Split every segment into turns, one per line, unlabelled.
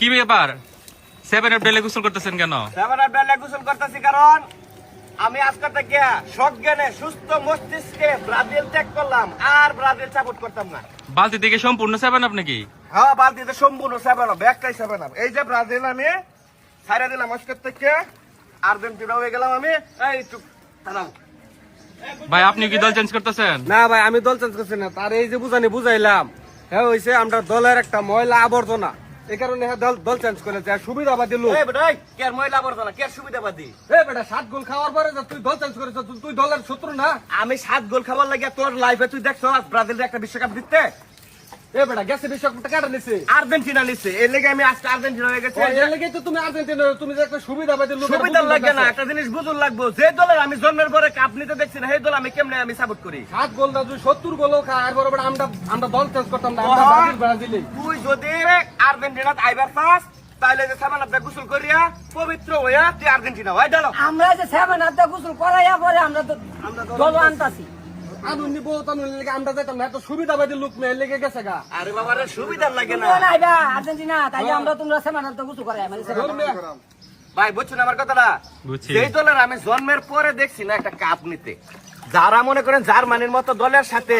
কি ব্যাপার? 7 এপ্রিলে গোসল করতেছেন কেন?
7 এপ্রিলে গোসল করতেছি কারণ আমি আজকে থেকে সজ্ঞানে সুস্থ মস্তিষ্কে ব্রাজিল ত্যাগ করলাম, আর ব্রাজিল সাপোর্ট করতাম না।
বালতি থেকে সম্পূর্ণ 7 আপ নাকি?
হ্যাঁ, বালতিতে সম্পূর্ণ 7 আপ, একটাই 7 আপ। এই যে ব্রাজিল আমি ছাইড়া দিলাম আজকে থেকে, আর্জেন্টিনা হয়ে গেলাম আমি। এই একটু দাঁড়াও
ভাই, আপনি কি দল চেঞ্জ করতেছেন?
না ভাই, আমি দল চেঞ্জ করছি না। তার এই যে বুঝাইলাম, হ্যাঁ হয়েছে আমরা দলের একটা ময়লা আবর্জনা, এই কারণে দল চেঞ্জ করেছে। আর সুবিধাবাদী লোক।
এই বেটা, কে মহিলা আবর্জনা, কে সুবিধাবাদী?
বেটা 7 গোল খাওয়ার পরে যে তুই দল চেঞ্জ করেছ, তুই দলের শত্রু না?
আমি 7 গোল খাবার লাগে তোর লাইফে তুই দেখছো ব্রাজিলের একটা বিশ্বকাপ জিততে?
বেটা গেছে বিশ্বকাপটা কাটা নিছে,
আর্জেন্টিনা নিচ্ছে, এর লেগে আমি আজকে আর্জেন্টিনা হয়ে গেছে।
এর লেগেই তো তুমি আর্জেন্টিনা, তুমি যে একটা সুবিধাবাদী লোক।
সুবিধা লাগে না, একটা জিনিস বুঝুন লাগবো, যে দলের আমি জন্মের পরে কাপ নিতে দেখছি না, সেই দল আমি কেমনে আমি সাপোর্ট করি?
7 গোল না, তুই 70 গোলও খা, আর বড় আমরা দল চেঞ্জ করতাম না, আমরা ব্রাজিলে।
তুই যদি আর্জেন্টিনা আইবার পাস, তাইলে যে সামান আপনি গোসল করিয়া পবিত্র হইয়া তুই আর্জেন্টিনা হয় ডালো।
আমরা যে 7 হাতে গোসল করাইয়া পরে আমরা তো দল আনতাছি।
আনুনি বহুত লেগে আমরা যাইতাম না, এত সুবিধাবাদী লোক মেয়ে লেগে গেছে গা।
আরে বাবা রে, সুবিধা লাগে না।
তোমরা আইবা আর্জেন্টিনা, তাইলে আমরা তোমরা 7 হাতে গোসল করাই মানে
ভাই বুঝছেন আমার কথাটা?
বুঝছি।
সেই দলের আমি জন্মের পরে দেখছি না একটা কাপ নিতে। যারা মনে করেন জার্মানির মতো দলের সাথে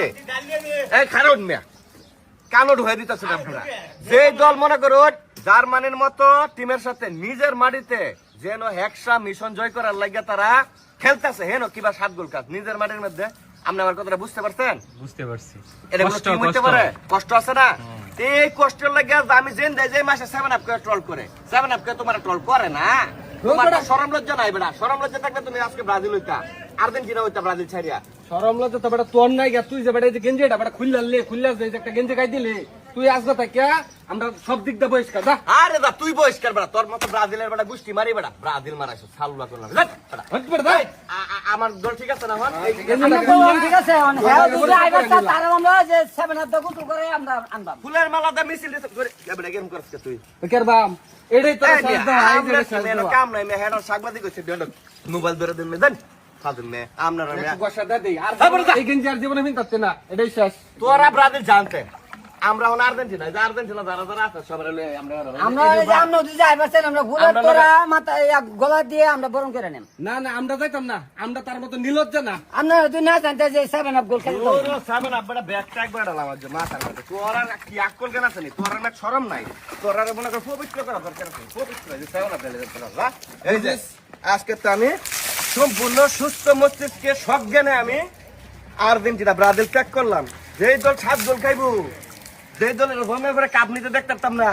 এই খারণ মিয়া কালো ঢুয়ে দিতেছেন আপনারা। যে দল মনে করুন জার্মানির মতো টিমের সাথে নিজের মাটিতে যেন হেক্সা মিশন জয় করার লাগে তারা খেলতেছে, হেন কিবা 7 গোল কাপ নিজের মাটির মধ্যে। আপনি আমার কথাটা বুঝতে পারছেন?
বুঝতে পারছি।
এটা কোনো টিম হইতে পারে? কষ্ট আছে না? এই কষ্টের লাগে আমি জেন দেয় যে মাসে 7 আপ করে ট্রল করে, 7 আপ করে তোমার ট্রল করে না। তোমার তো শরম লজ্জা নাই বেটা। শরম লজ্জা থাকলে তুমি আজকে ব্রাজিল হইতা, আর্জেন্টিনা হইতা ব্রাজিল ছাড়িয়া।
সরম লজ্জা তো বেটা তোর নাই গা। তুই যে বেটা এই যে গেঞ্জিটা বেটা খুললা যে একটা গেঞ্জি গাই দিলি, তুই আসবে তাকিয়া আমরা সব দিক দিয়ে বহিষ্কার যা।
আরে দা তুই বহিষ্কার বেটা, তোর মতো ব্রাজিলের বেটা গুষ্টি মারি বেটা। ব্রাজিল মারাইছো সালুলা করলাম। আমার দল ঠিক আছে না? আমার
ঠিক আছে, হ্যাঁ যদি আইবার তা তারা আমরা যে 7 হাতে গোসল করাই আমরা আনবাম।
ফুলের মালা দা মিছিল দিছ করে বেটা গেম করছ তুই।
কেরবাম এটাই তো
কাম নাই মে হেডর সাংবাদিক হইছে দেন মোবাইল ধরে দেন মে দেন ফাদুন মে আপনারা মে
গোসা দে দেই। আর এই গেঞ্জি আর জীবনে মিনতাতে না, এটাই শেষ।
তোরা ব্রাজিল জানতে আমরা হন আর্জেন্টিনা, যে আর্জেন্টিনা যারা যারা আছে সবাই লয়ে আমরা
আমরা যে আমরা যদি আইবার চাই আমরা গোলার তোরা মাথায় গলা দিয়ে আমরা বরণ করে নেম।
না না, আমরা যাইতাম না, আমরা তার মতো নিলজ্জা না।
আমরা যদি না জানতে যে 7 আপ গোল খেলতে হবে।
তোর সামনে আব্বাটা ব্যাগটা একবার ডালাম আজ মাথার মধ্যে। তোরা কি আকল কেন আছে নি? তোরা না শরম নাই? তোরা মনে কর পবিত্র করা দরকার আছে। পবিত্র যে সামনে ফেলে তোরা। এই যে আজকে তো আমি সম্পূর্ণ সুস্থ মস্তিষ্কে সজ্ঞানে আমি আর্জেন্টিনা ব্রাজিল ত্যাগ করলাম। যেই দল 7 গোল খাইবো, যেই দলের ভূমির উপরে কাপ নিতে দেখতাম না,